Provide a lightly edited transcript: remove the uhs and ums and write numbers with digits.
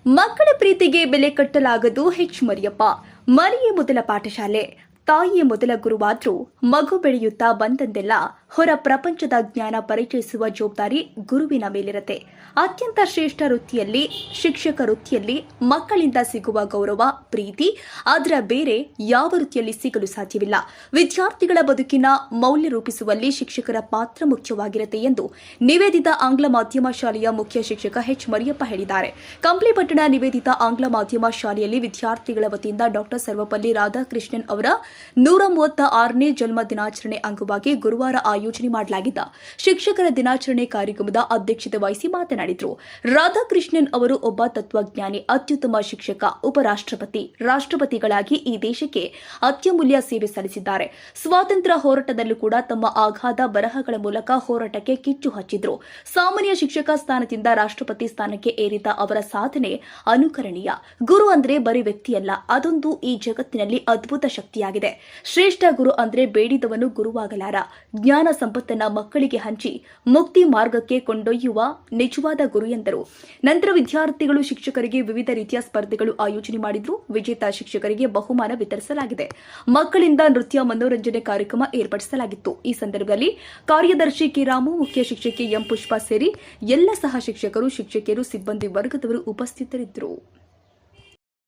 ಮಕ್ಕಳ ಪ್ರೀತಿಗೆ ಬೆಲೆ ಕಟ್ಟಲಾಗದು ಮರಿಯಪ್ಪ. ಮನೆಯೇ ಮೊದಲ ಪಾಠಶಾಲೆ, ತಾಯಿಯೇ ಮೊದಲ ಗುರುವಾದ್ರೂ ಮಗು ಬೆಳೆಯುತ್ತಾ ಬಂದಂದೆಲ್ಲ ಹೊರ ಪ್ರಪಂಚದ ಜ್ಞಾನ ಪರಿಚಯಿಸುವ ಜವಾಬ್ದಾರಿ ಗುರುವಿನ ಮೇಲಿರುತ್ತೆ. ಅತ್ಯಂತ ಶ್ರೇಷ್ಠ ವೃತ್ತಿಯಲ್ಲಿ, ಶಿಕ್ಷಕ ವೃತ್ತಿಯಲ್ಲಿ ಮಕ್ಕಳಿಂದ ಸಿಗುವ ಗೌರವ, ಪ್ರೀತಿ ಅದರ ಬೇರೆ ಯಾವ ವೃತ್ತಿಯಲ್ಲಿ ಸಿಗಲು ಸಾಧ್ಯವಿಲ್ಲ. ವಿದ್ಯಾರ್ಥಿಗಳ ಬದುಕಿನ ಮೌಲ್ಯ ರೂಪಿಸುವಲ್ಲಿ ಶಿಕ್ಷಕರ ಪಾತ್ರ ಮುಖ್ಯವಾಗಿರುತ್ತೆ ಎಂದು ನಿವೇದಿತ ಆಂಗ್ಲ ಮಾಧ್ಯಮ ಶಾಲೆಯ ಮುಖ್ಯ ಶಿಕ್ಷಕ ಮರಿಯಪ್ಪ ಹೇಳಿದ್ದಾರೆ. ಕಂಪ್ಲಿ ಪಟ್ಟಣ ನಿವೇದಿತ ಆಂಗ್ಲ ಮಾಧ್ಯಮ ಶಾಲೆಯಲ್ಲಿ ವಿದ್ಯಾರ್ಥಿಗಳ ವತಿಯಿಂದ ಡಾಕ್ಟರ್ ಸರ್ವಪಲ್ಲಿ ರಾಧಾಕೃಷ್ಣನ್ ಅವರ 136ನೇ ಜನ್ಮ ದಿನಾಚರಣೆ ಅಂಗವಾಗಿ ಗುರುವಾರ ಆಯೋಜನೆ ಮಾಡಲಾಗಿದ್ದ ಶಿಕ್ಷಕರ ದಿನಾಚರಣೆ ಕಾರ್ಯಕ್ರಮದ ಅಧ್ಯಕ್ಷತೆ ವಹಿಸಿ ಮಾತನಾಡಿದರು. ರಾಧಾಕೃಷ್ಣನ್ ಅವರು ಒಬ್ಬ ತತ್ವಜ್ಞಾನಿ, ಅತ್ಯುತ್ತಮ ಶಿಕ್ಷಕ, ಉಪರಾಷ್ಟ್ರಪತಿ, ರಾಷ್ಟ್ರಪತಿಗಳಾಗಿ ಈ ದೇಶಕ್ಕೆ ಅತ್ಯಮೂಲ್ಯ ಸೇವೆ ಸಲ್ಲಿಸಿದ್ದಾರೆ. ಸ್ವಾತಂತ್ರ್ಯ ಹೋರಾಟದಲ್ಲೂ ಕೂಡ ತಮ್ಮ ಅಗಾಧ ಬರಹಗಳ ಮೂಲಕ ಹೋರಾಟಕ್ಕೆ ಕಿಚ್ಚು ಹಚ್ಚಿದ್ರು. ಸಾಮಾನ್ಯ ಶಿಕ್ಷಕ ಸ್ಥಾನದಿಂದ ರಾಷ್ಟ್ರಪತಿ ಸ್ಥಾನಕ್ಕೆ ಏರಿದ ಅವರ ಸಾಧನೆ ಅನುಕರಣೀಯ. ಗುರು ಅಂದ್ರೆ ಬರೀ ವ್ಯಕ್ತಿಯಲ್ಲ, ಅದೊಂದು ಈ ಜಗತ್ತಿನಲ್ಲಿ ಅದ್ಭುತ ಶಕ್ತಿಯಾಗಿದೆ. ಶ್ರೇಷ್ಠ ಗುರು ಅಂದ್ರೆ ಬೇಡಿದವನು ಗುರುವಾಗಲಾರ. ಜ್ಞಾನ ಸಂಪತ್ತನ್ನ ಮಕ್ಕಳಿಗೆ ಹಂಚಿ ಮುಕ್ತಿ ಮಾರ್ಗಕ್ಕೆ ಕೊಂಡೊಯ್ಯುವ ನಿಜವಾದ ಗುರು ಎಂದರು. ನಂತರ ವಿದ್ಯಾರ್ಥಿಗಳು ಶಿಕ್ಷಕರಿಗೆ ವಿವಿಧ ರೀತಿಯ ಸ್ಪರ್ಧೆಗಳು ಆಯೋಜನೆ ಮಾಡಿದ್ರು. ವಿಜೇತ ಶಿಕ್ಷಕರಿಗೆ ಬಹುಮಾನ ವಿತರಿಸಲಾಗಿದೆ. ಮಕ್ಕಳಿಂದ ನೃತ್ಯ, ಮನೋರಂಜನೆ ಕಾರ್ಯಕ್ರಮ ಏರ್ಪಡಿಸಲಾಗಿತ್ತು. ಈ ಸಂದರ್ಭದಲ್ಲಿ ಕಾರ್ಯದರ್ಶಿ ಕೆ ರಾಮು, ಮುಖ್ಯ ಶಿಕ್ಷಕಿ ಎಂ ಪುಷ್ಪ ಸೇರಿ ಎಲ್ಲ ಸಹ ಶಿಕ್ಷಕರು, ಶಿಕ್ಷಕಿಯರು, ಸಿಬ್ಬಂದಿ ವರ್ಗದವರು ಉಪಸ್ಥಿತರಿದ್ದರು.